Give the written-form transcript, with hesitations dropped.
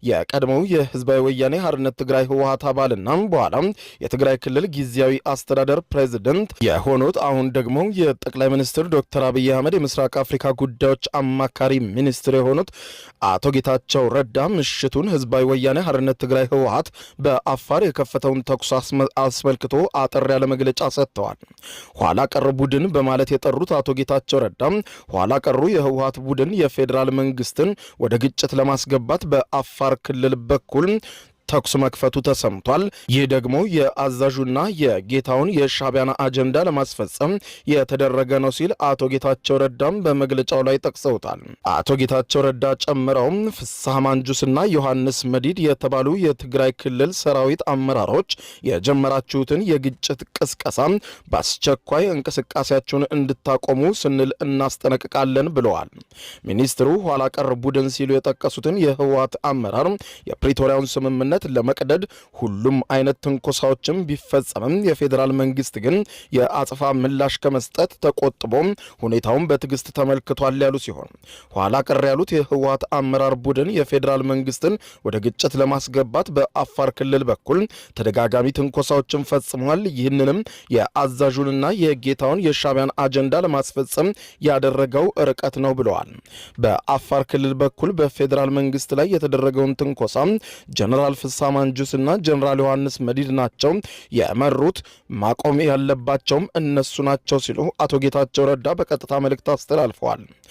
የቀድሞው የህዝባዊ ወያኔ ሓርነት ትግራይ ህወሓት አባልና በኋላ የትግራይ ክልል ጊዜያዊ አስተዳደር ፕሬዝዳንት የሆኑት አሁን ደግሞ የጠቅላይ ሚኒስትር ዶክተር አብይ አህመድ የምስራቅ አፍሪካ ጉዳዮች አማካሪ ሚኒስትር የሆኑት አቶ ጌታቸው ረዳ ምሽቱን ህዝባዊ ወያኔ ሓርነት ትግራይ ህወሓት በአፋር የከፈተውን ተኩስ አስመልክቶ አጠር ያለ መግለጫ ሰጥተዋል። ኋላ ቀር ቡድን በማለት የጠሩት አቶ ጌታቸው ረዳ ኋላ ቀሩ የህወሓት ቡድን የፌዴራል መንግስትን ወደ ግጭት ለማስገባት በአፋር ክልል በኩል ተኩስ መክፈቱ ተሰምቷል። ይህ ደግሞ የአዛዡና የጌታውን የሻዕቢያን አጀንዳ ለማስፈጸም የተደረገ ነው ሲል አቶ ጌታቸው ረዳም በመግለጫው ላይ ጠቅሰውታል። አቶ ጌታቸው ረዳ ጨምረውም ፍስሐ ማንጁስና ዮሐንስ መዲድ የተባሉ የትግራይ ክልል ሰራዊት አመራሮች የጀመራችሁትን የግጭት ቅስቀሳ በአስቸኳይ እንቅስቃሴያችሁን እንድታቆሙ ስንል እናስጠነቅቃለን ብለዋል። ሚኒስትሩ ኋላ ቀር ቡድን ሲሉ የጠቀሱትን የህወሓት አመራር የፕሪቶሪያውን ስምምነት ለመቅደድ ሁሉም አይነት ትንኮሳዎችም ቢፈጸምም የፌዴራል መንግስት ግን የአጽፋ ምላሽ ከመስጠት ተቆጥቦ ሁኔታውን በትዕግስት ተመልክቷል ያሉ ሲሆን ኋላ ቀር ያሉት የህወሓት አመራር ቡድን የፌዴራል መንግስትን ወደ ግጭት ለማስገባት በአፋር ክልል በኩል ተደጋጋሚ ትንኮሳዎችን ፈጽሟል። ይህንንም የአዛዡንና የጌታውን የሻዕቢያን አጀንዳ ለማስፈጸም ያደረገው ርቀት ነው ብለዋል። በአፋር ክልል በኩል በፌዴራል መንግስት ላይ የተደረገውን ትንኮሳ ጀነራል ፍስሐ ማንጁስና ጀነራል ዮሐንስ መዲድ ናቸው የመሩት፣ ማቆም ያለባቸውም እነሱ ናቸው ሲሉ አቶ ጌታቸው ረዳ በቀጥታ መልእክት አስተላልፈዋል።